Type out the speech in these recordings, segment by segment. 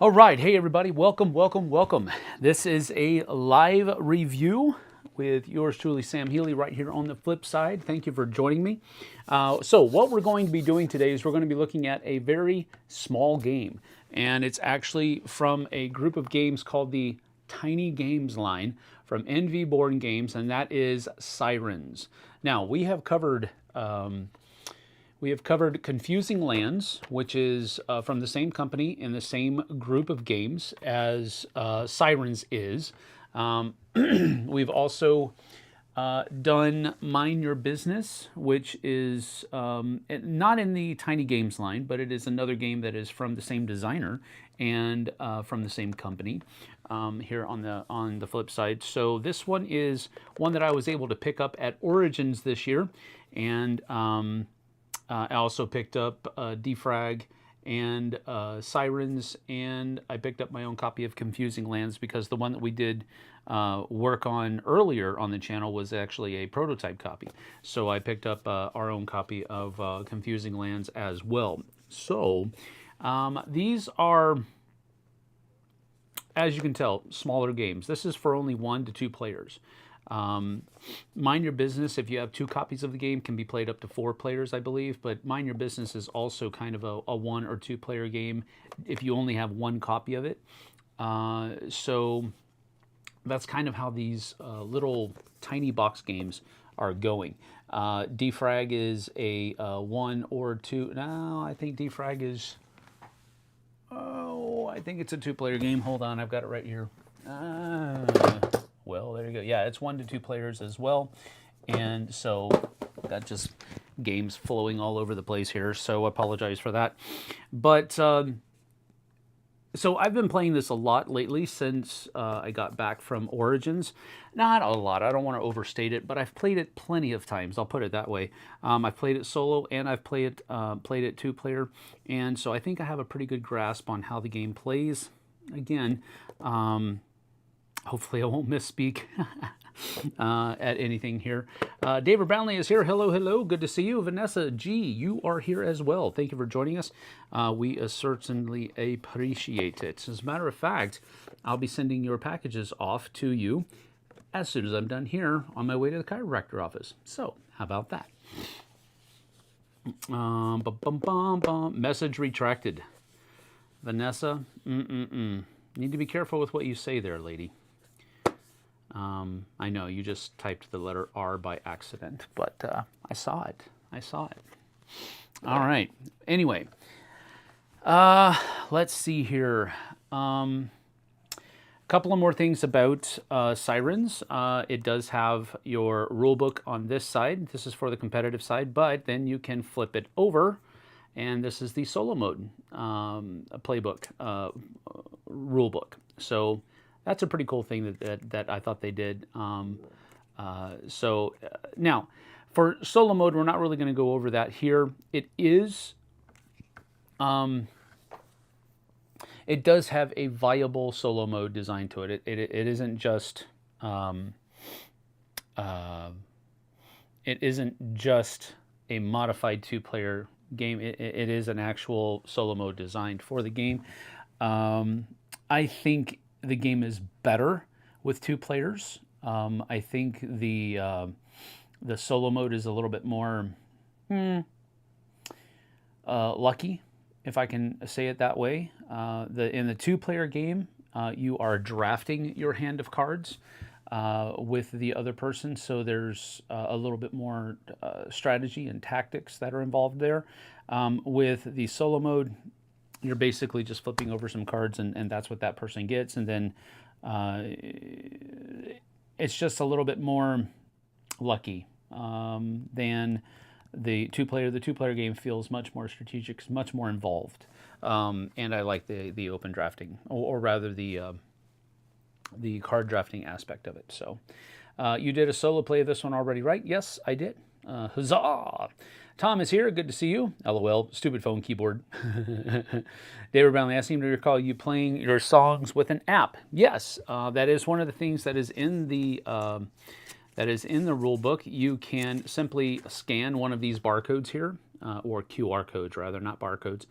All right, hey everybody, welcome, welcome, welcome. This is a live review with yours truly, Sam Healy, right here on the Flipside. Thank you for joining me. So what we're going to be doing today is we're going to be looking at a very small game, and it's actually from a group of games called the Tiny Games line from NV Board Games, and that is Sirens. Now, we have covered Confusing Lands, which is from the same company in the same group of games as Sirens is. We've also done Mind Your Business, which is not in the Tiny Games line, but it is another game that is from the same designer and from the same company here on the flip side. So this one is one that I was able to pick up at Origins this year, and I also picked up Defrag and Sirens, and I picked up my own copy of Confusing Lands because the one that we did work on earlier on the channel was actually a prototype copy. So I picked up our own copy of Confusing Lands as well. So these are, as you can tell, smaller games. This is for only 1 to 2 players. Mind Your Business, if you have 2 copies of the game, can be played up to 4 players, I believe, but Mind Your Business is also kind of a 1 or 2 player game if you only have 1 copy of it. So that's kind of how these little tiny box games are going. Defrag is a 1 or 2. No, I think Defrag is, I think it's a 2-player game. Hold on, I've got it right here. Well, there you go. Yeah, it's 1 to 2 players as well. And so got just games flowing all over the place here, so I apologize for that. But so I've been playing this a lot lately since I got back from Origins. Not a lot, I don't want to overstate it, but I've played it plenty of times, I'll put it that way. I've played it solo and I've played it 2-player, and so I think I have a pretty good grasp on how the game plays. Again, hopefully I won't misspeak at anything here. David Brownlee is here. Hello, hello. Good to see you. Vanessa G, you are here as well. Thank you for joining us. We certainly appreciate it. As a matter of fact, I'll be sending your packages off to you as soon as I'm done here on my way to the chiropractor office. So, how about that? Message retracted. Vanessa, need to be careful with what you say there, lady. I know you just typed the letter R by accident, but I saw it. I saw it. All right. Anyway, let's see here. A couple of more things about Sirens. It does have your rulebook on this side. This is for the competitive side, but then you can flip it over, and this is the solo mode playbook, rulebook. So that's a pretty cool thing that I thought they did. Now, for solo mode, we're not really going to go over that here. It is, it does have a viable solo mode design to it. It isn't just, it isn't just a modified 2-player game. It is an actual solo mode designed for the game. I think the game is better with 2 players. I think the solo mode is a little bit more lucky, if I can say it that way. In the 2-player game, you are drafting your hand of cards with the other person, so there's a little bit more strategy and tactics that are involved there. With the solo mode, you're basically just flipping over some cards, and that's what that person gets. And then it's just a little bit more lucky than the 2-player. The 2-player game feels much more strategic, much more involved. And I like the open drafting, or rather the card drafting aspect of it. So you did a solo play of this one already, right? Yes, I did. Huzzah! Tom is here. Good to see you. LOL. Stupid phone keyboard. David Brownlee, I seem to recall you playing your songs with an app. Yes, that is one of the things that is in the rule book. You can simply scan one of these barcodes here or QR codes rather, not barcodes.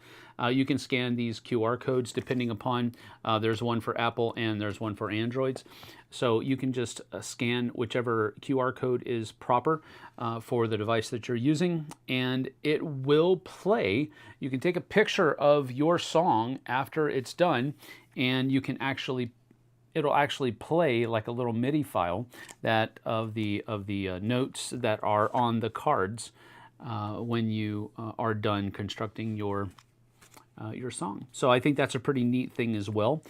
You can scan these QR codes depending upon, there's one for Apple and there's one for Androids. So you can just scan whichever QR code is proper for the device that you're using, and it will play. You can take a picture of your song after it's done, and you can it'll actually play like a little MIDI file that of the notes that are on the cards when you are done constructing your song. So I think that's a pretty neat thing as well.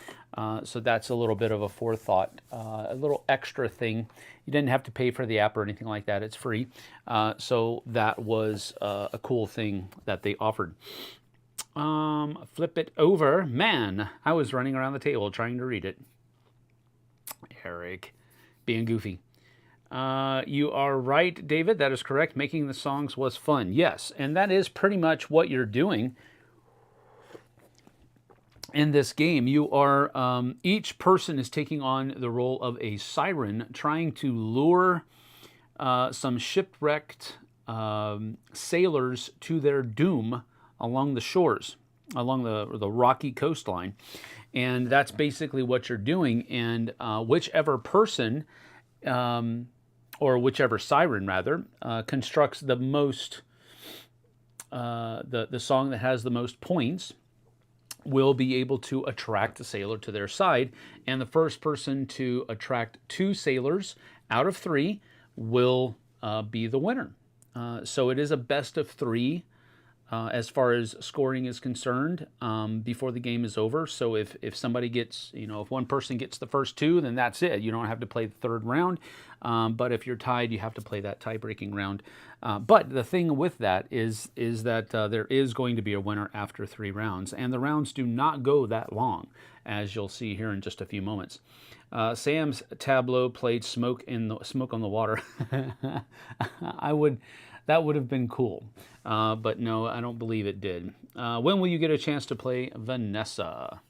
So that's a little bit of a forethought, a little extra thing. You didn't have to pay for the app or anything like that. It's free. So that was a cool thing that they offered. Flip it over. Man, I was running around the table trying to read it. Eric, being goofy. You are right, David. That is correct. Making the songs was fun. Yes, and that is pretty much what you're doing in this game. You are, each person is taking on the role of a siren, trying to lure some shipwrecked sailors to their doom along the shores, along the rocky coastline. And that's basically what you're doing. And whichever person, or whichever siren rather, constructs the most, the song that has the most points, will be able to attract a sailor to their side. And the first person to attract 2 sailors out of 3 will be the winner. So it is a best of 3 as far as scoring is concerned before the game is over. So if somebody gets, if one person gets the first 2, then that's it. You don't have to play the 3rd round. But if you're tied, you have to play that tie-breaking round. But the thing with that is that there is going to be a winner after 3 rounds. And the rounds do not go that long, as you'll see here in just a few moments. Sam's tableau played Smoke on the Water. That would have been cool. But no, I don't believe it did. When will you get a chance to play Vanessa?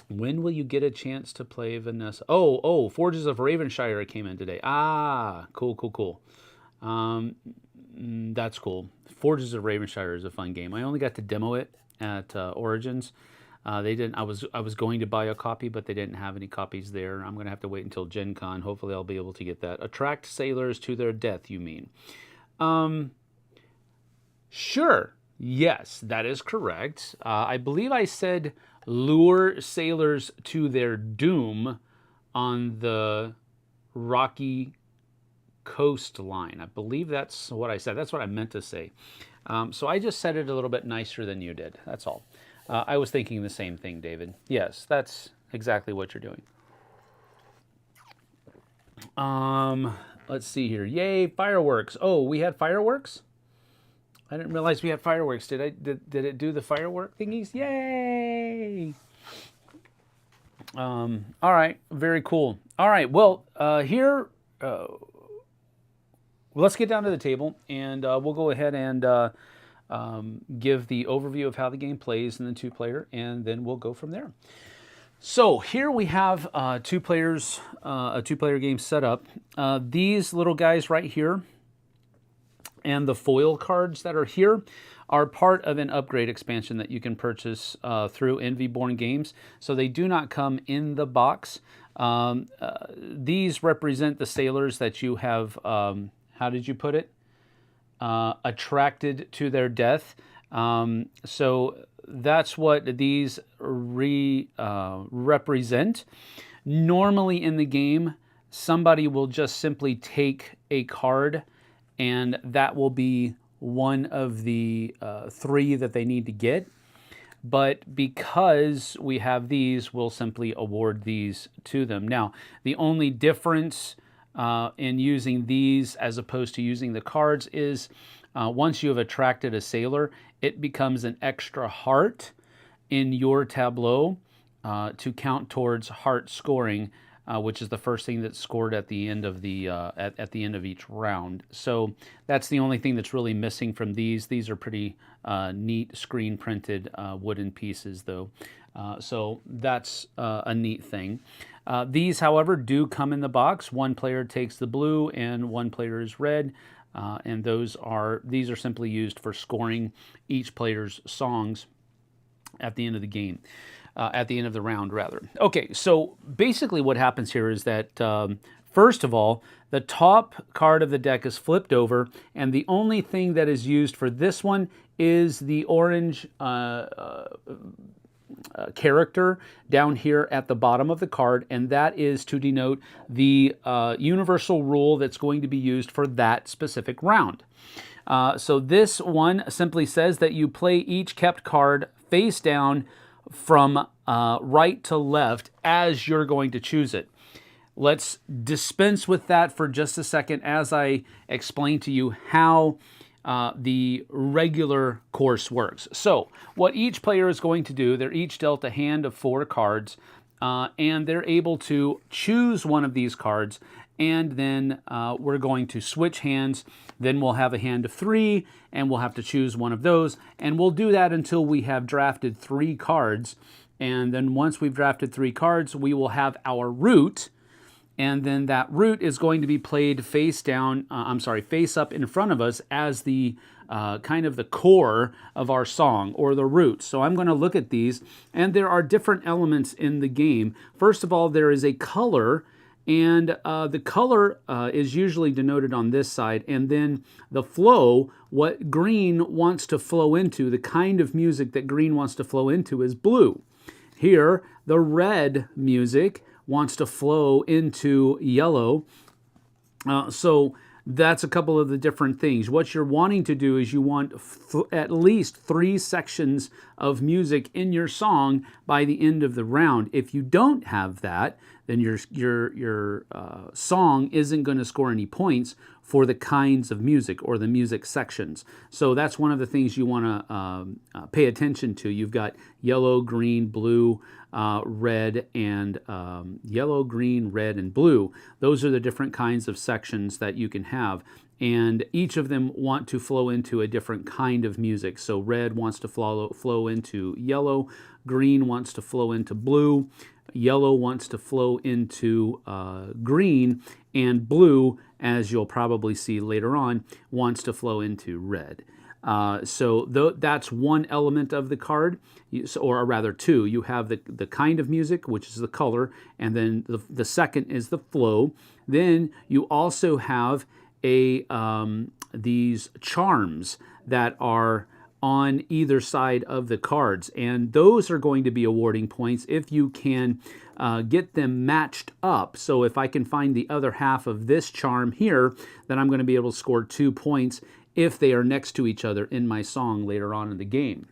When will you get a chance to play Vanessa? Oh, Forges of Ravenshire came in today. Ah, cool. That's cool. Forges of Ravenshire is a fun game. I only got to demo it at Origins. They didn't. I was going to buy a copy, but they didn't have any copies there. I'm going to have to wait until Gen Con. Hopefully, I'll be able to get that. Attract sailors to their death, you mean? Sure. Yes, that is correct. I believe I said lure sailors to their doom on the rocky coastline. I believe that's what I said. That's what I meant to say. So I just said it a little bit nicer than you did. That's all. I was thinking the same thing, David. Yes, that's exactly what you're doing. Let's see here. Yay, fireworks. Oh, we had fireworks? I didn't realize we had fireworks. Did it do the firework thingies? Yay! All right, very cool. All right, well, here, let's get down to the table, and we'll go ahead and give the overview of how the game plays in the 2-player, and then we'll go from there. So here we have 2 players, a 2-player game set up. These little guys right here and the foil cards that are here are part of an upgrade expansion that you can purchase through Envyborn Games. So they do not come in the box. These represent the sailors that you have, how did you put it? Attracted to their death. So that's what these represent. Normally in the game, somebody will just simply take a card, and that will be one of the 3 that they need to get. But because we have these, we'll simply award these to them. Now, the only difference in using these as opposed to using the cards is once you have attracted a sailor, it becomes an extra heart in your tableau to count towards heart scoring, which is the first thing that's scored at the end of the at the end of each round. So that's the only thing that's really missing from these. These are pretty neat screen printed wooden pieces, though. So that's a neat thing. These, however, do come in the box. 1 player takes the blue and 1 player is red. and these are simply used for scoring each player's songs at the end of the game, at the end of the round, rather. Okay, so basically what happens here is that, first of all, the top card of the deck is flipped over, and the only thing that is used for this one is the orange character down here at the bottom of the card, and that is to denote the universal rule that's going to be used for that specific round. So this one simply says that you play each kept card face down from right to left as you're going to choose it. Let's dispense with that for just a second as I explain to you how the regular course works. So what each player is going to do, they're each dealt a hand of 4 cards, and they're able to choose one of these cards, and then we're going to switch hands. Then we'll have a hand of 3, and we'll have to choose one of those, and we'll do that until we have drafted 3 cards. And then once we've drafted 3 cards, we will have our root, and then that root is going to be played face down, face up in front of us as the kind of the core of our song, or the root. So I'm going to look at these, and there are different elements in the game. First of all, there is a color, and the color is usually denoted on this side, and then the flow, what green wants to flow into, the kind of music that green wants to flow into is blue. Here, the red music wants to flow into yellow. So that's a couple of the different things. What you're wanting to do is you want at least 3 sections of music in your song by the end of the round. If you don't have that, then your song isn't going to score any points for the kinds of music or the music sections. So that's one of the things you want to pay attention to. You've got yellow, green, blue, red, and yellow, green, red, and blue. Those are the different kinds of sections that you can have. And each of them want to flow into a different kind of music. So red wants to flow into yellow, green wants to flow into blue, yellow wants to flow into green, and blue, as you'll probably see later on, wants to flow into red. So that's one element of the card, or rather 2. You have the kind of music, which is the color, and then the second is the flow. Then you also have these charms that are on either side of the cards, and those are going to be awarding points if you can get them matched up. So if I can find the other half of this charm here, then I'm going to be able to score 2 points if they are next to each other in my song later on in the game.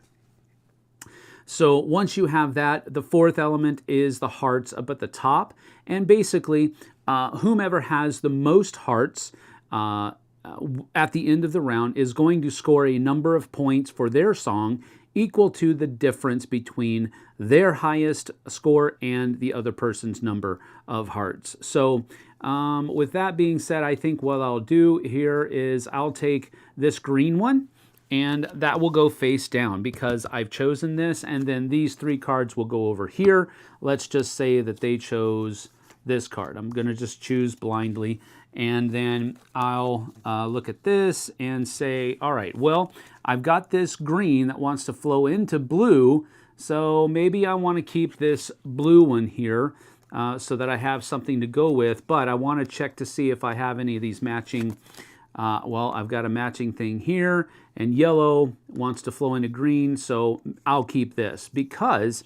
So once you have that, the 4th element is the hearts up at the top, and basically whomever has the most hearts at the end of the round is going to score a number of points for their song equal to the difference between their highest score and the other person's number of hearts. So with that being said, I think what I'll do here is I'll take this green one, and that will go face down because I've chosen this, and then these 3 cards will go over here. Let's just say that they chose this card. I'm going to just choose blindly, and then I'll look at this and say, all right, well, I've got this green that wants to flow into blue, so maybe I want to keep this blue one here so that I have something to go with, but I want to check to see if I have any of these matching. Well, I've got a matching thing here, and yellow wants to flow into green, so I'll keep this because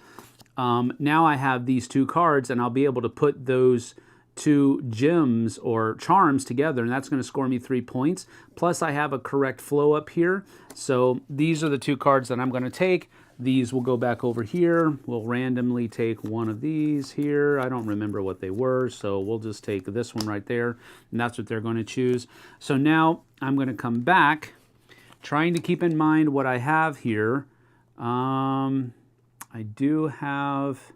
now I have these 2 cards, and I'll be able to put those 2 gems or charms together, and that's going to score me 3 points. Plus I have a correct flow up here. So these are the 2 cards that I'm going to take. These will go back over here. We'll randomly take one of these here. I don't remember what they were, so we'll just take this one right there, and that's what they're going to choose. So now I'm going to come back, trying to keep in mind what I have here. I do have,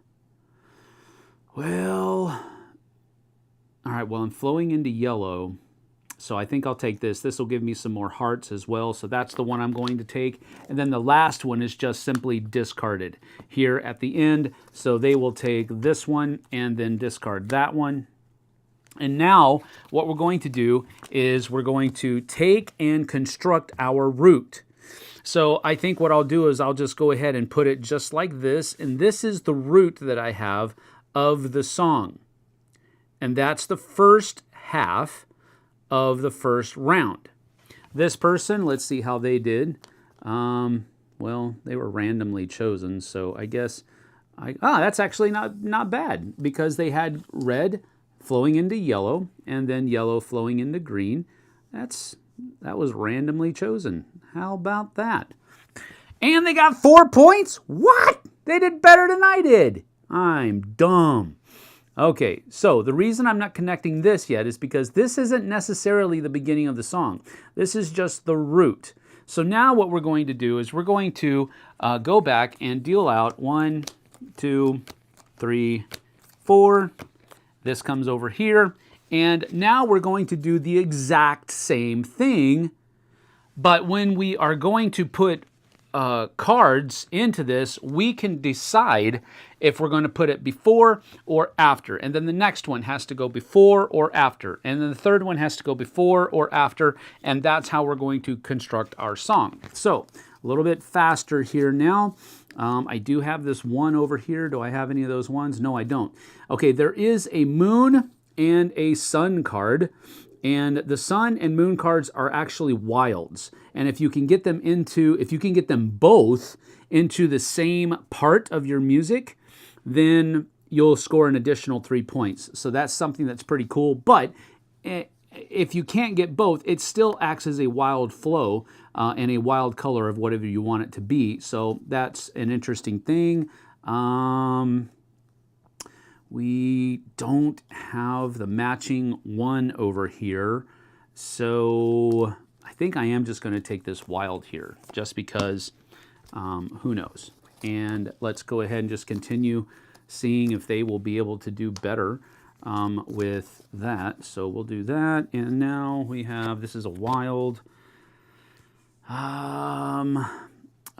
well, all right, well, I'm flowing into yellow, so I think I'll take this. This will give me some more hearts as well, so that's the one I'm going to take. And then the last one is just simply discarded here at the end, so they will take this one and then discard that one. And now what we're going to do is we're going to take and construct our root. So I think what I'll do is I'll just go ahead and put it just like this. And this is the root that I have of the song. And that's the first half of the first round. This person, let's see how they did. Well, they were randomly chosen, so I guess that's actually not bad, because they had red flowing into yellow and then yellow flowing into green. That was randomly chosen. How about that? And they got 4 points? What? They did better than I did. I'm dumb. Okay, so the reason I'm not connecting this yet is because this isn't necessarily the beginning of the song. This is just the root. So now what we're going to do is we're going to go back and deal out 1, 2, 3, 4. This comes over here. And now we're going to do the exact same thing. But when we are going to put cards into this, we can decide if we're going to put it before or after. And then the next one has to go before or after. And then the third one has to go before or after. And that's how we're going to construct our song. So a little bit faster here now. I do have this one over here. Do I have any of those ones? No, I don't. Okay, there is a moon and a sun card. And the sun and moon cards are actually wilds. And if you can get them both into the same part of your music, then you'll score an additional 3 points. So that's something that's pretty cool. But if you can't get both, it still acts as a wild flow and a wild color of whatever you want it to be. So that's an interesting thing. We don't have the matching one over here. So I think I am just going to take this wild here just because who knows. And let's go ahead and just continue seeing if they will be able to do better with that. So we'll do that. And now we have, this is a wild.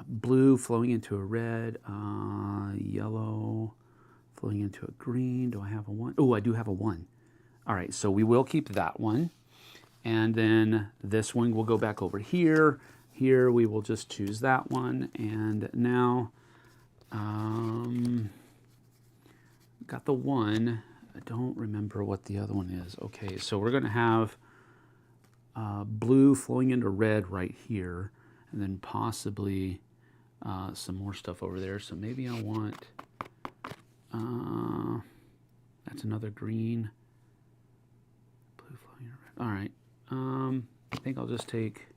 Blue flowing into a red, yellow flowing into a green. Do I have a 1? Oh, I do have a 1. All right, so we will keep that one. And then this one will go back over here. Here we will just choose that one. And now, got the 1. I don't remember what the other one is. Okay, so we're going to have blue flowing into red right here. And then possibly some more stuff over there. So maybe I want... that's another green. Blue flowing into red. All right. I think I'll just take...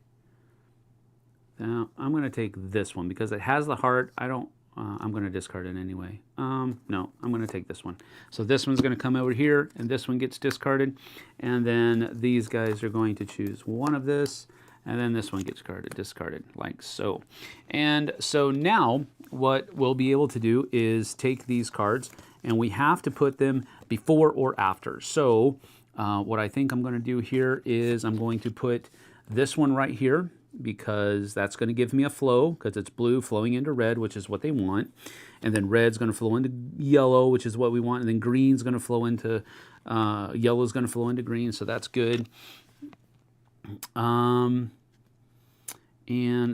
I'm going to take this one because it has the heart. I'm going to discard it anyway. No, I'm going to take this one. So this one's going to come over here, and this one gets discarded. And then these guys are going to choose one of this, and then this one gets discarded, like so. And so now what we'll be able to do is take these cards, and we have to put them before or after. So what I think I'm going to do here is I'm going to put this one right here, because that's going to give me a flow, because it's blue flowing into red, which is what they want. And then red's going to flow into yellow, which is what we want. And then green's going to flow into, yellow's going to flow into green, so that's good. And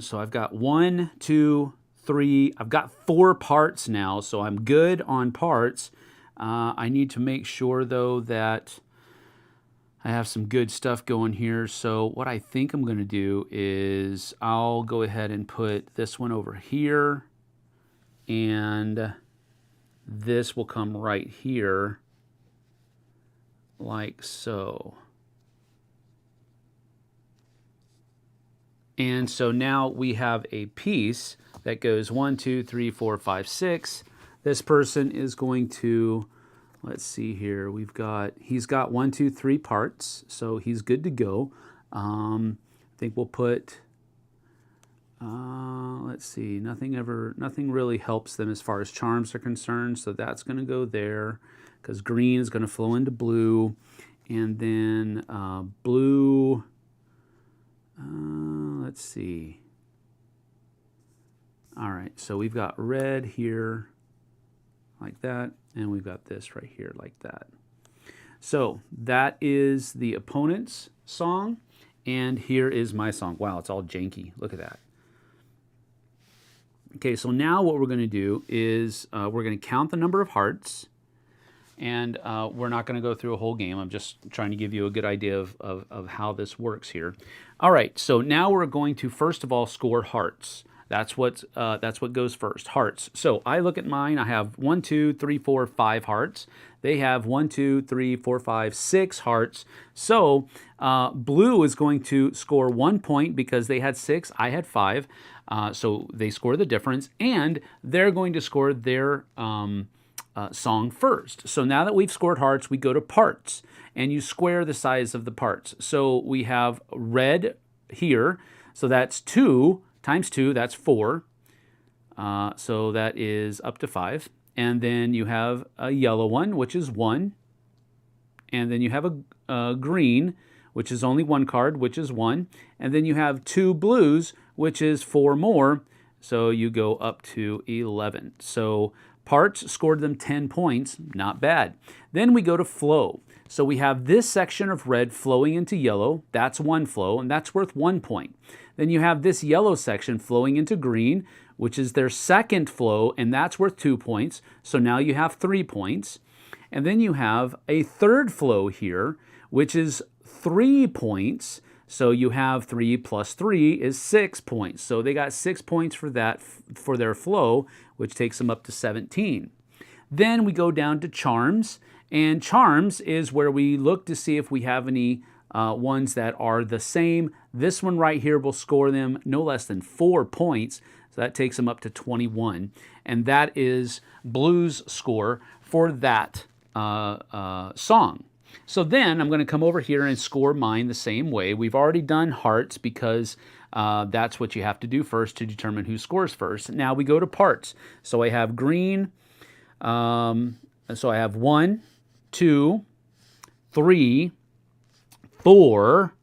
so I've got 1, 2, 3. I've got 4 parts now, so I'm good on parts. I need to make sure, though, that I have some good stuff going here. So what I think I'm going to do is I'll go ahead and put this one over here, and this will come right here like so. And so now we have a piece that goes 1, 2, 3, 4, 5, 6. This person is going to... Let's see here. He's got 1, 2, 3 parts, so he's good to go. I think we'll put, let's see, nothing really helps them as far as charms are concerned, so that's going to go there, because green is going to flow into blue, and then blue, let's see. All right, so we've got red here, like that, and we've got this right here like that. So that is the opponent's song, and here is my song. Wow, it's all janky. Look at that. Okay, so now what we're going to do is we're going to count the number of hearts, and we're not going to go through a whole game. I'm just trying to give you a good idea of how this works here. All right, so now we're going to first of all score hearts. That's what goes first, hearts. So I look at mine. I have 1, 2, 3, 4, 5 hearts. They have 1, 2, 3, 4, 5, 6 hearts. So blue is going to score 1 point because they had 6, I had 5. So they score the difference, and they're going to score their song first. So now that we've scored hearts, we go to parts, and you square the size of the parts. So we have red here, so that's 2 times 2, that's 4. So that is up to 5. And then you have a yellow one, which is 1. And then you have a green, which is only 1 card, which is 1. And then you have 2 blues, which is 4 more. So you go up to 11. So parts scored them 10 points, not bad. Then we go to flow. So we have this section of red flowing into yellow. That's 1 flow, and that's worth 1 point. Then you have this yellow section flowing into green, which is their second flow, and that's worth 2 points. So now you have 3 points. And then you have a third flow here, which is 3 points. So you have 3 plus 3 is 6 points. So they got 6 points for that, for their flow, which takes them up to 17. Then we go down to charms, and charms is where we look to see if we have any ones that are the same. This one right here will score them no less than 4 points. So that takes them up to 21. And that is blue's score for that song. So then I'm going to come over here and score mine the same way. We've already done hearts because that's what you have to do first to determine who scores first. Now we go to parts. So I have green. So I have 1, 2, 3, 4.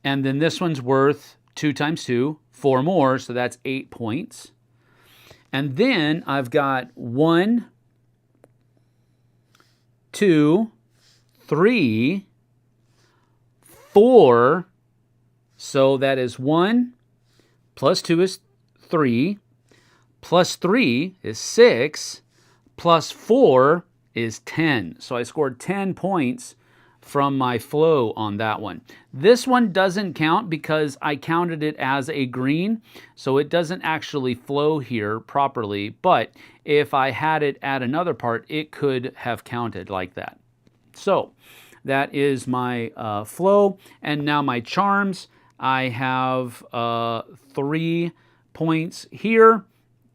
And then this one's worth 2 times 2, 4 more. So that's 8 points. And then I've got 1, 2, 3, 4, so that is 1, plus 2 is 3, plus 3 is 6, plus 4 is 10. So I scored 10 points from my flow on that one. This one doesn't count because I counted it as a green, so it doesn't actually flow here properly, but if I had it at another part, it could have counted like that. So that is my flow, and now my charms. I have 3 points here.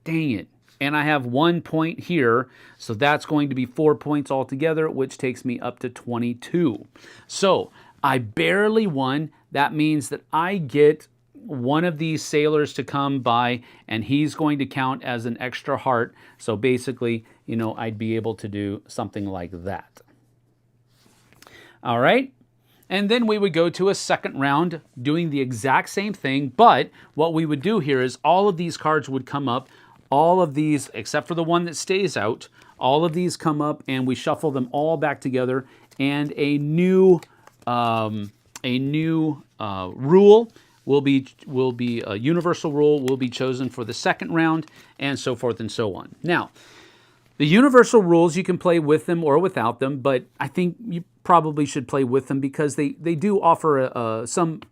Dang it. And I have 1 point here, so that's going to be 4 points altogether, which takes me up to 22. So I barely won. That means that I get one of these sailors to come by, and he's going to count as an extra heart. So basically, you know, I'd be able to do something like that. All right. And then we would go to a second round doing the exact same thing, but what we would do here is all of these cards would come up. All of these, except for the one that stays out, all of these come up, and we shuffle them all back together, and a new rule will be a universal rule will be chosen for the second round, and so forth and so on. Now, the universal rules, you can play with them or without them, but I think you probably should play with them because they do offer some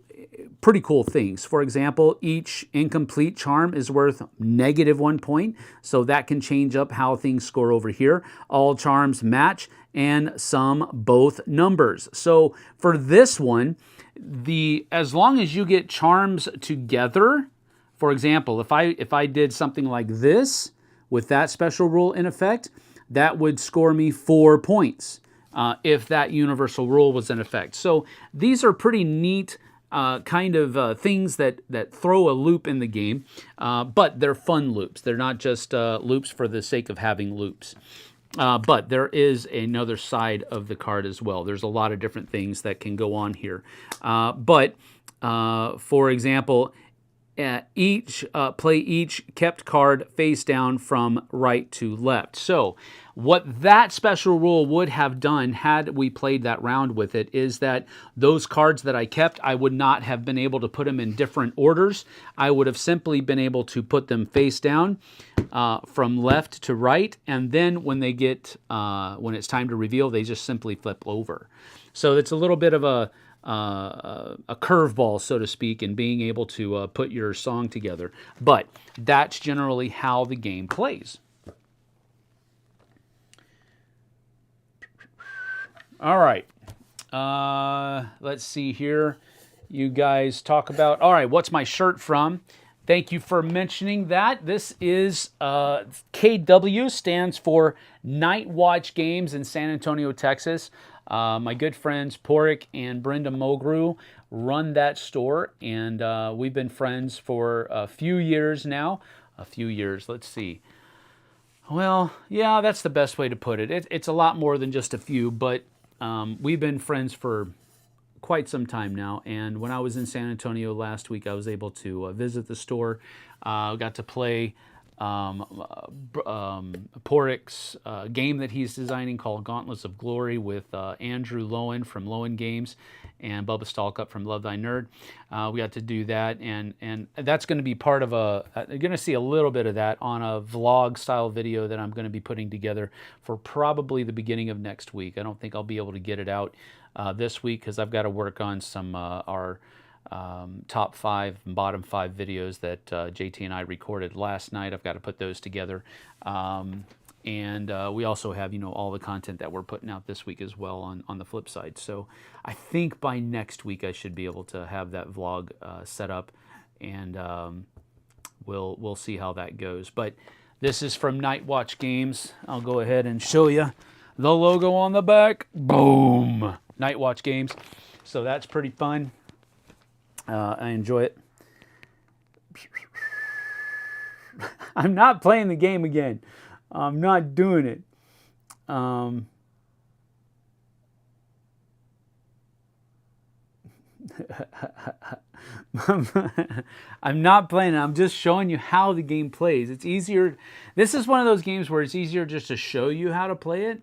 pretty cool things. For example, each incomplete charm is worth -1 point, so that can change up how things score over here. All charms match, and some both numbers. So for this one, as long as you get charms together, for example, if I did something like this with that special rule in effect, that would score me 4 points if that universal rule was in effect. So these are pretty neat kind of things that throw a loop in the game, but they're fun loops. They're not just loops for the sake of having loops. But there is another side of the card as well. There's a lot of different things that can go on here. For example, play each kept card face down from right to left. So What that special rule would have done had we played that round with it is that those cards that I kept, I would not have been able to put them in different orders. I would have simply been able to put them face down from left to right, and then when they get when it's time to reveal, they just simply flip over. So it's a little bit of a curveball, so to speak, in being able to put your song together. But that's generally how the game plays. All right. Let's see here. You guys talk about, all right, what's my shirt from? Thank you for mentioning that. This is KW, stands for Night Watch Games in San Antonio, Texas. My good friends Porik and Brenda Mulgrew run that store, and we've been friends for a few years now. A few years, let's see. Well, yeah, that's the best way to put it. It's a lot more than just a few, but we've been friends for quite some time now. And when I was in San Antonio last week, I was able to visit the store. Got to play Porik's game that he's designing called Gauntlets of Glory with Andrew Lowen from Lowen Games and Bubba Stalkup from Love Thy Nerd. We got to do that, and that's going to be part of you're going to see a little bit of that on a vlog style video that I'm going to be putting together for probably the beginning of next week. I don't think I'll be able to get it out this week because I've got to work on some our top 5 and bottom 5 videos that JT and I recorded last night. I've got to put those together. And we also have, all the content that we're putting out this week as well on the Flipside. So I think by next week I should be able to have that vlog set up, and we'll see how that goes. But this is from Night Watch Games. I'll go ahead and show you the logo on the back. Boom! Night Watch Games. So that's pretty fun. I enjoy it. I'm not playing the game again. I'm not doing it. I'm not playing it. I'm just showing you how the game plays. It's easier. This is one of those games where it's easier just to show you how to play it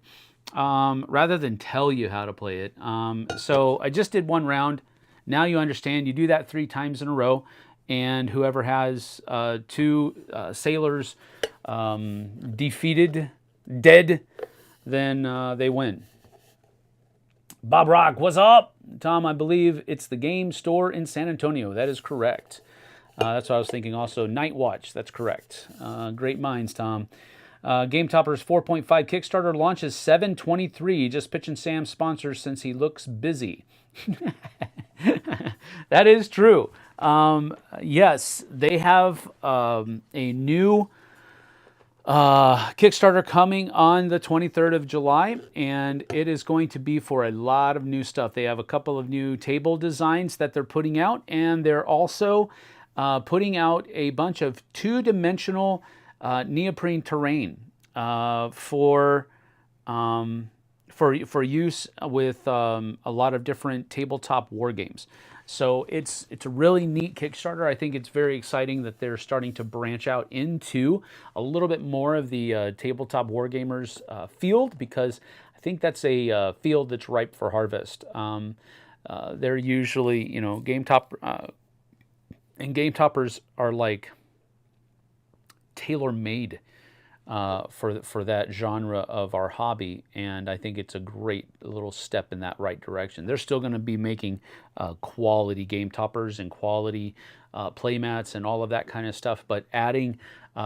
rather than tell you how to play it. So I just did one round. Now you understand. You do that 3 times in a row, and whoever has 2 sailors dead, then they win. Bob Rock, what's up? Tom, I believe it's the game store in San Antonio. That is correct. That's what I was thinking also. Night Watch, that's correct. Great minds, Tom. Game Topper's 4.5 Kickstarter launches 7/23. Just pitching Sam sponsors since he looks busy. That is true. Yes, they have a new Kickstarter coming on the 23rd of July, and it is going to be for a lot of new stuff. They have a couple of new table designs that they're putting out, and they're also putting out a bunch of 2-dimensional neoprene terrain for use with a lot of different tabletop war games. So it's a really neat Kickstarter. I think it's very exciting that they're starting to branch out into a little bit more of the tabletop wargamers field, because I think that's a field that's ripe for harvest. They're usually, Game Toppers are like tailor-made for that genre of our hobby, and I think it's a great little step in that right direction. They're still going to be making quality Game Toppers and quality playmats and all of that kind of stuff, but adding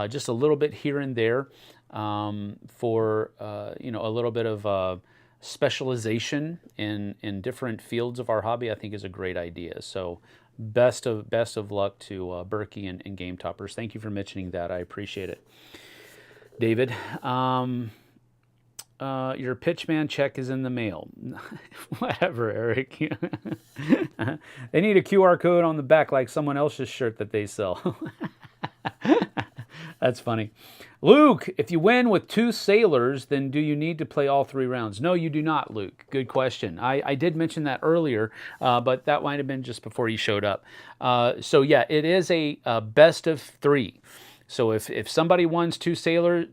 just a little bit here and there for a little bit of specialization in different fields of our hobby, I think is a great idea. So best of luck to Berkey and Game Toppers. Thank you for mentioning that. I appreciate it. David, your Pitchman check is in the mail. Whatever, Eric. They need a QR code on the back like someone else's shirt that they sell. That's funny. Luke, if you win with 2 sailors, then do you need to play all 3 rounds? No, you do not, Luke. Good question. I did mention that earlier, but that might have been just before you showed up. So yeah, it is a best of 3. So if somebody wins two sailors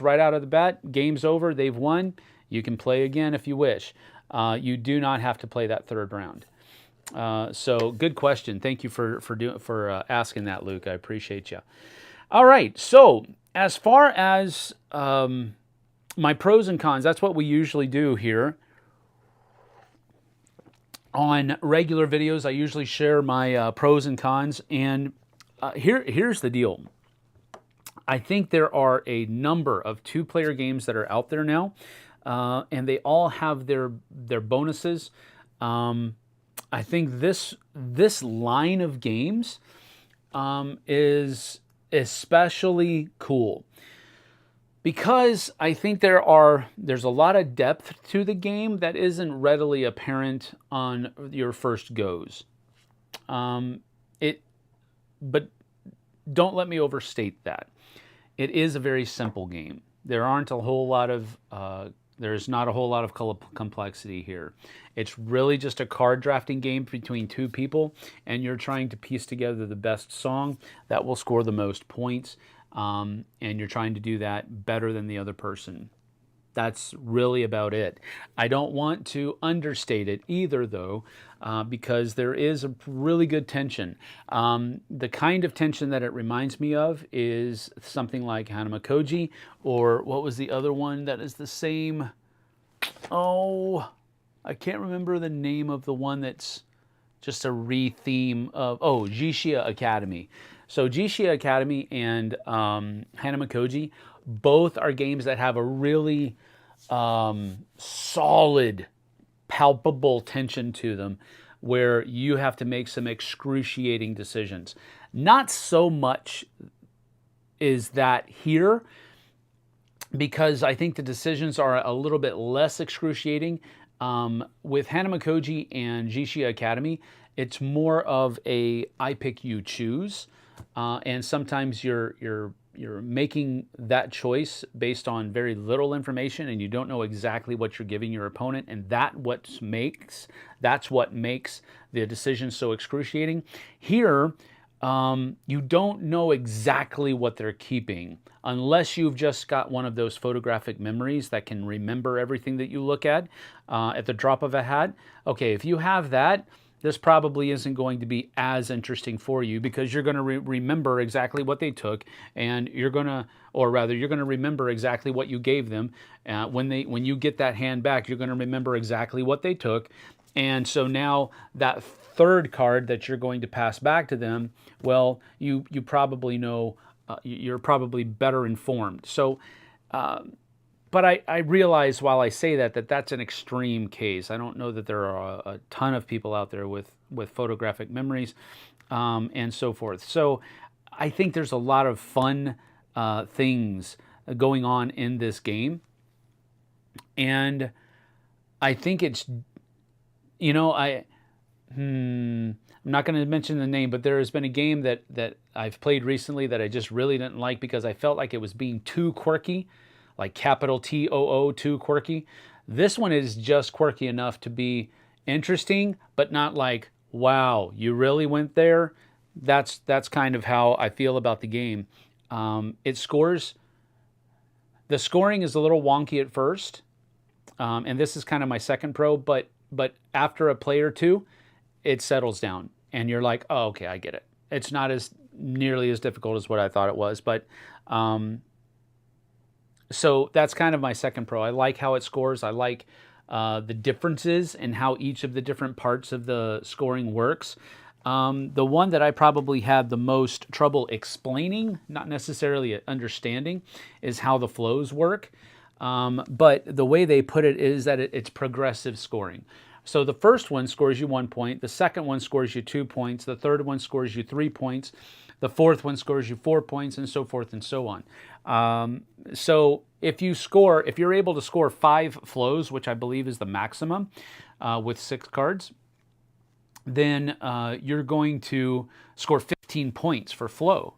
right out of the bat, game's over, they've won. You can play again if you wish. You do not have to play that third round. So good question. Thank you for asking that, Luke. I appreciate you. All right. So as far as my pros and cons, that's what we usually do here. On regular videos, I usually share my pros and cons, and here's the deal. I think there are a number of two-player games that are out there now, and they all have their bonuses. I think this line of games is especially cool, because I think there's a lot of depth to the game that isn't readily apparent on your first goes. But don't let me overstate that. It is a very simple game. There's not a whole lot of complexity here. It's really just a card drafting game between two people, and you're trying to piece together the best song that will score the most points. And you're trying to do that better than the other person. That's really about it. I don't want to understate it either, though, because there is a really good tension. The kind of tension that it reminds me of is something like Hanamakoji, or what was the other one that is the same? Oh, I can't remember the name of the one that's just a re-theme of, Jishia Academy. So Jishia Academy and Hanamakoji, both are games that have a really solid, palpable tension to them, where you have to make some excruciating decisions. Not so much is that here, because I think the decisions are a little bit less excruciating. With Hanamakoji and Jishia Academy, it's more of a I pick, you choose. And sometimes you're making that choice based on very little information, and you don't know exactly what you're giving your opponent, and that's what makes the decision so excruciating. Here, you don't know exactly what they're keeping unless you've just got one of those photographic memories that can remember everything that you look at the drop of a hat. Okay, if you have that, this probably isn't going to be as interesting for you, because you're going to remember exactly what they took, and you're going to remember exactly what you gave them. When you get that hand back, you're going to remember exactly what they took. And so now that third card that you're going to pass back to them, well, you probably know, you're probably better informed. So, but I realize while I say that's an extreme case. I don't know that there are a ton of people out there with photographic memories and so forth. So I think there's a lot of fun things going on in this game. And I think it's, I'm not going to mention the name, but there has been a game that I've played recently that I just really didn't like, because I felt like it was being too quirky. Like capital TOO, too quirky. This one is just quirky enough to be interesting, but not like, wow, you really went there. That's kind of how I feel about the game. The scoring is a little wonky at first, and this is kind of my second pro, but after a play or two, it settles down, and you're like, oh, okay, I get it. It's not as nearly as difficult as what I thought it was, but so that's kind of my second pro. I like how it scores. I like the differences in how each of the different parts of the scoring works. The one that I probably had the most trouble explaining, not necessarily understanding, is how the flows work. But the way they put it is that it's progressive scoring. So the first one scores you 1 point. The second one scores you 2 points. The third one scores you 3 points. The fourth one scores you 4 points, and so forth and so on. So if you're able to score 5 flows, which I believe is the maximum with 6 cards, then you're going to score 15 points for flow.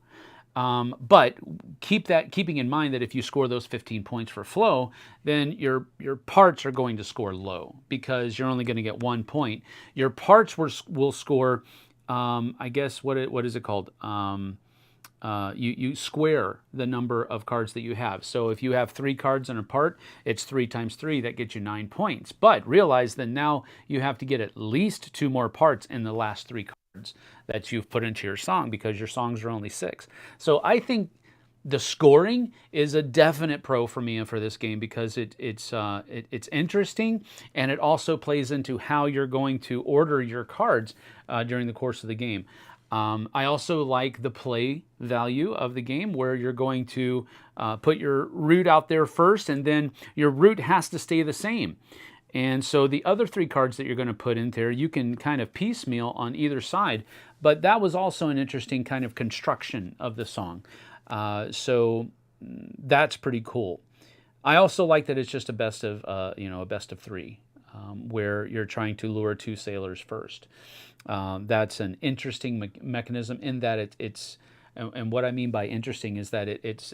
But keeping in mind that if you score those 15 points for flow, then your parts are going to score low, because you're only going to get 1 point. Your parts will score, I guess, what is it called? you square the number of cards that you have. So if you have 3 cards in a part, it's 3 times 3. That gets you 9 points. But realize that now you have to get at least 2 more parts in the last 3 cards that you've put into your song, because your songs are only 6. So I think the scoring is a definite pro for me and for this game, because it's interesting, and it also plays into how you're going to order your cards during the course of the game. I also like the play value of the game, where you're going to put your route out there first, and then your route has to stay the same. And so the other 3 cards that you're going to put in there, you can kind of piecemeal on either side. But that was also an interesting kind of construction of the song. So that's pretty cool. I also like that it's just a best of, a best of 3, where you're trying to lure 2 sailors first. That's an interesting mechanism, in that it's, and what I mean by interesting is that it's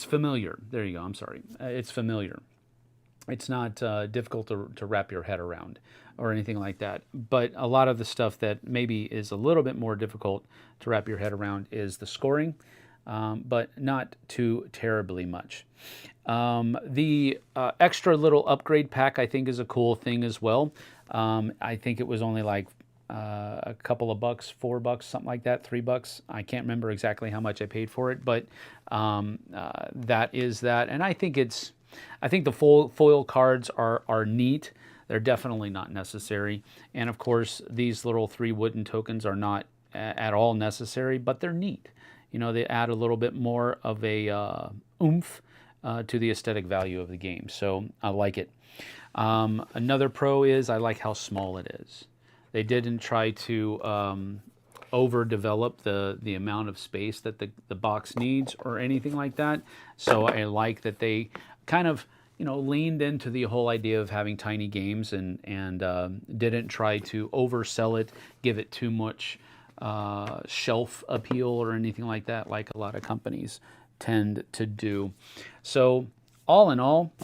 familiar. There you go. I'm sorry. It's familiar. It's not difficult to wrap your head around or anything like that. But a lot of the stuff that maybe is a little bit more difficult to wrap your head around is the scoring, but not too terribly much. The extra little upgrade pack, I think, is a cool thing as well. I think it was only like a couple of bucks, $4, something like that, $3. I can't remember exactly how much I paid for it, but that is that. And I think the foil cards are neat. They're definitely not necessary. And of course, these little 3 wooden tokens are not at all necessary, but they're neat. They add a little bit more of a oomph to the aesthetic value of the game. So I like it. Another pro is I like how small it is. They didn't try to overdevelop the amount of space that the box needs or anything like that. So I like that they kind of leaned into the whole idea of having tiny games, and didn't try to oversell it, give it too much shelf appeal or anything like that, like a lot of companies tend to do. So all in all,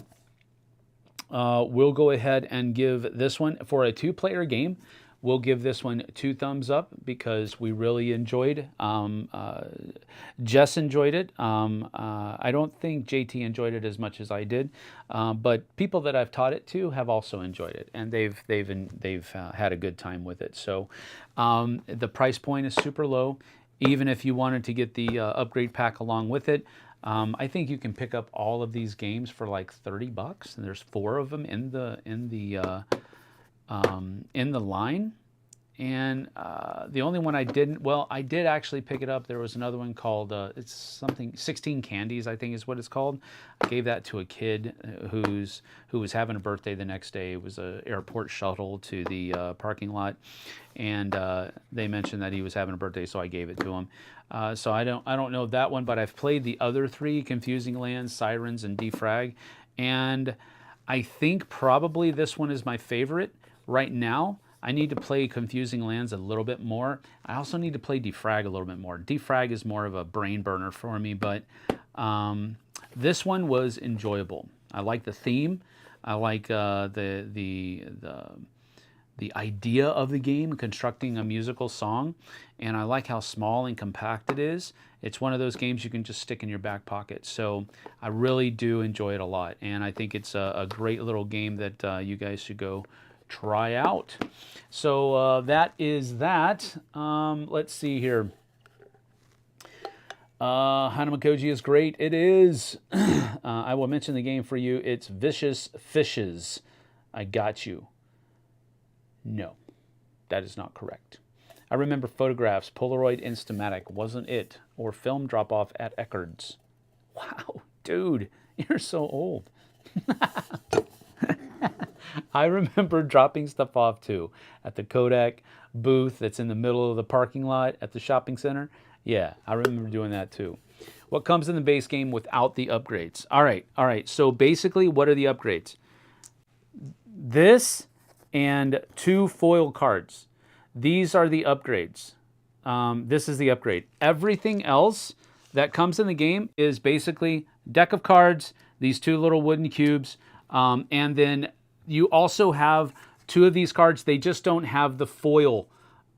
we'll go ahead and give this one, for a 2-player game, we'll give this one 2 thumbs up, because we really enjoyed. Jess enjoyed it. I don't think JT enjoyed it as much as I did, but people that I've taught it to have also enjoyed it, and they've had a good time with it. So the price point is super low. Even if you wanted to get the upgrade pack along with it, I think you can pick up all of these games for like $30, and there's 4 of them in the line. And the only one I didn't, well, I did actually pick it up. There was another one called, it's something, 16 Candies, I think is what it's called. I gave that to a kid who was having a birthday the next day. It was an airport shuttle to the parking lot. And they mentioned that he was having a birthday, so I gave it to him. So I don't know that one, but I've played the other 3, Confusing Lands, Sirens, and Defrag. And I think probably this one is my favorite right now. I need to play Confusing Lands a little bit more. I also need to play Defrag a little bit more. Defrag is more of a brain burner for me, but this one was enjoyable. I like the theme. I like the idea of the game, constructing a musical song, and I like how small and compact it is. It's one of those games you can just stick in your back pocket. So I really do enjoy it a lot, and I think it's a great little game that you guys should go try out. So that is that. Let's see here. Hanamakoji is great. It is. I will mention the game for you. It's Vicious Fishes. I got you. No, that is not correct. I remember photographs, Polaroid Instamatic, wasn't it? Or film drop-off at Eckerd's. Wow, dude, you're so old. I remember dropping stuff off too at the Kodak booth that's in the middle of the parking lot at the shopping center. Yeah, I remember doing that too. What comes in the base game without the upgrades? All right. So basically, what are the upgrades? This and 2 foil cards. These are the upgrades. This is the upgrade. Everything else that comes in the game is basically deck of cards, these 2 little wooden cubes, and then you also have 2 of these cards, they just don't have the foil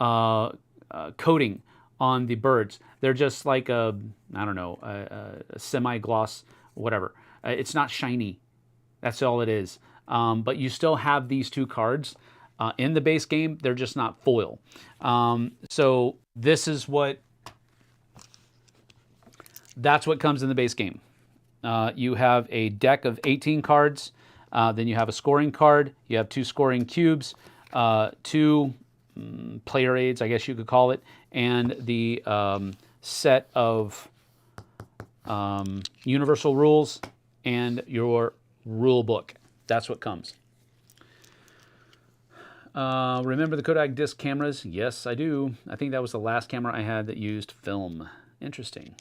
coating on the birds. They're just like a, I don't know, a semi-gloss, whatever. It's not shiny. That's all it is. But you still have these 2 cards in the base game. They're just not foil. So this is that's what comes in the base game. You have a deck of 18 cards. Then you have a scoring card. You have 2 scoring cubes, 2 player aids, I guess you could call it, and the set of universal rules and your rule book. That's what comes. Remember the Kodak disc cameras? Yes, I do. I think that was the last camera I had that used film. Interesting.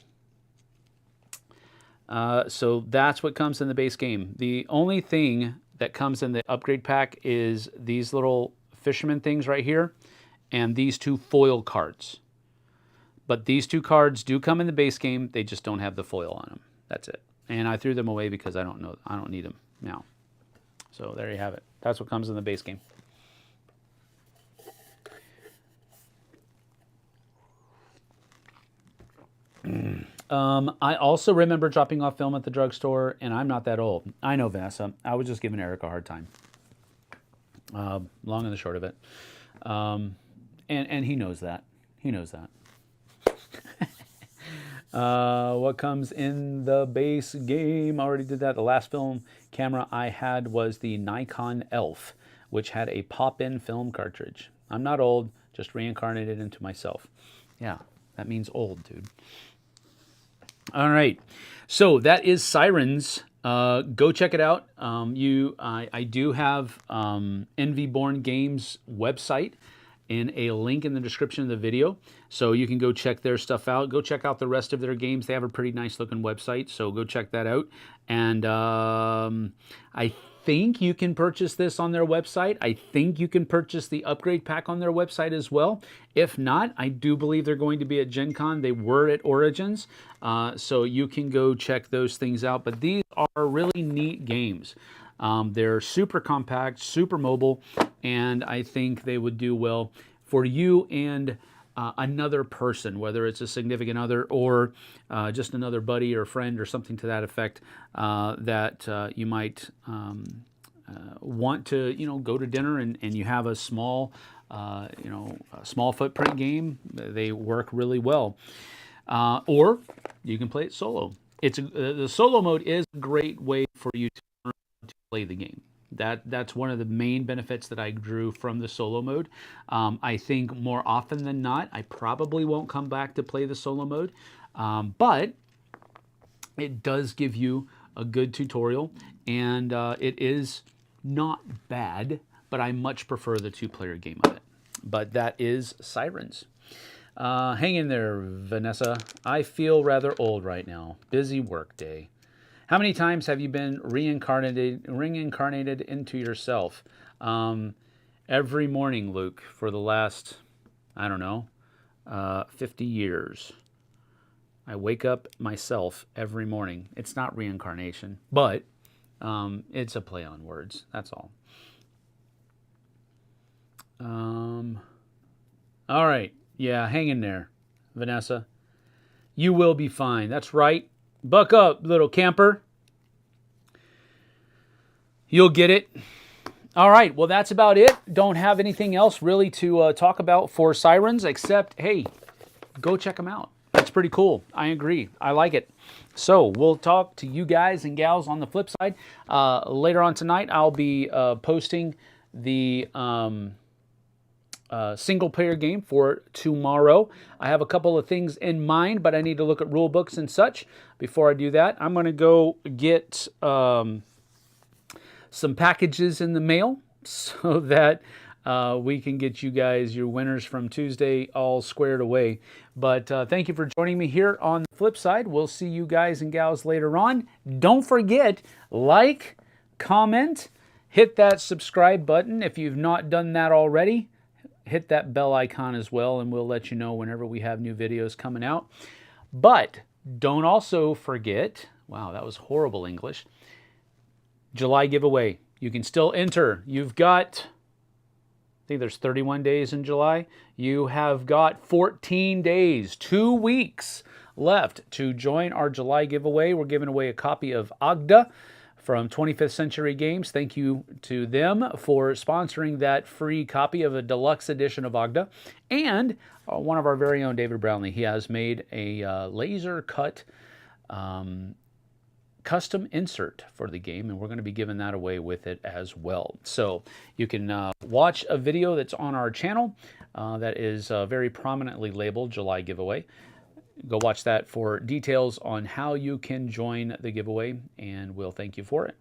So that's what comes in the base game. The only thing that comes in the upgrade pack is these little fisherman things right here and these 2 foil cards. But these 2 cards do come in the base game. They just don't have the foil on them. That's it. And I threw them away because I don't need them now. So there you have it. That's what comes in the base game. I also remember dropping off film at the drugstore, and I'm not that old. I know, Vanessa. I was just giving Eric a hard time. Long and the short of it. And he knows that. He knows that. What comes in the base game? I already did that. The last film camera I had was the Nikon Elf, which had a pop-in film cartridge. I'm not old, just reincarnated into myself. Yeah, that means old, dude. All right, so that is Sirens. Go check it out. I do have Envy Born Games website and a link in the description of the video, so you can go check their stuff out. Go check out the rest of their games. They have a pretty nice looking website, so go check that out. And I think you can purchase this on their website. I think you can purchase the upgrade pack on their website as well. If not, I do believe they're going to be at Gen Con. They were at Origins, so you can go check those things out. But these are really neat games. They're super compact, super mobile, and I think they would do well for you and another person, whether it's a significant other or just another buddy or friend or something to that effect, that you might want to, go to dinner and you have a small, a small footprint game. They work really well. Or you can play it solo. The solo mode is a great way for you to learn to play the game. That's one of the main benefits that I drew from the solo mode. I think more often than not, I probably won't come back to play the solo mode, but it does give you a good tutorial, and it is not bad, but I much prefer the 2-player game of it. But that is Sirens. Hang in there, Vanessa. I feel rather old right now. Busy work day. How many times have you been reincarnated into yourself? Every morning, Luke, for the last, 50 years. I wake up myself every morning. It's not reincarnation, but it's a play on words. That's all. All right. Yeah, hang in there, Vanessa. You will be fine. That's right. Buck up, little camper. You'll get it. All right, well, that's about it. Don't have anything else really to talk about for Sirens, except, hey, go check them out. That's pretty cool. I agree. I like it. So we'll talk to you guys and gals on the flip side. Later on tonight, I'll be posting the single-player game for tomorrow. I have a couple of things in mind, but I need to look at rule books and such. Before I do that, I'm going to go get some packages in the mail so that we can get you guys your winners from Tuesday all squared away. But thank you for joining me here on the flip side. We'll see you guys and gals later on. Don't forget, like, comment, hit that subscribe button if you've not done that already. Hit that bell icon as well, and we'll let you know whenever we have new videos coming out. But don't also forget, wow, that was horrible English, July giveaway. You can still enter. You've got think there's 31 days in July. You have got 14 days, 2 weeks left to join our July giveaway. We're giving away a copy of Agda from 25th Century Games. Thank you to them for sponsoring that free copy of a deluxe edition of Agda. And one of our very own David Brownlee, he has made a laser cut custom insert for the game, and we're going to be giving that away with it as well. So you can watch a video that's on our channel that is very prominently labeled July Giveaway. Go watch that for details on how you can join the giveaway, and we'll thank you for it.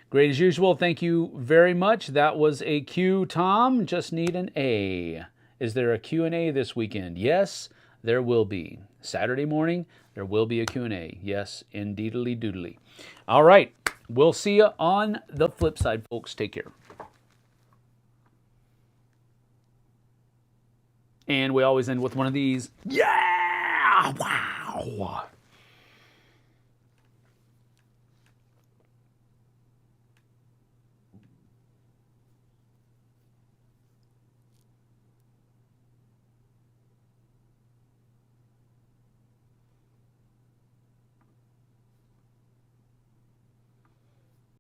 Great as usual. Thank you very much. That was a Q, Tom. Just need an A. Is there a Q&A this weekend? Yes, there will be. Saturday morning, there will be a Q&A. Yes, indeedly doodly. All right. We'll see you on the flip side, folks. Take care. And we always end with one of these. Yeah! Wow!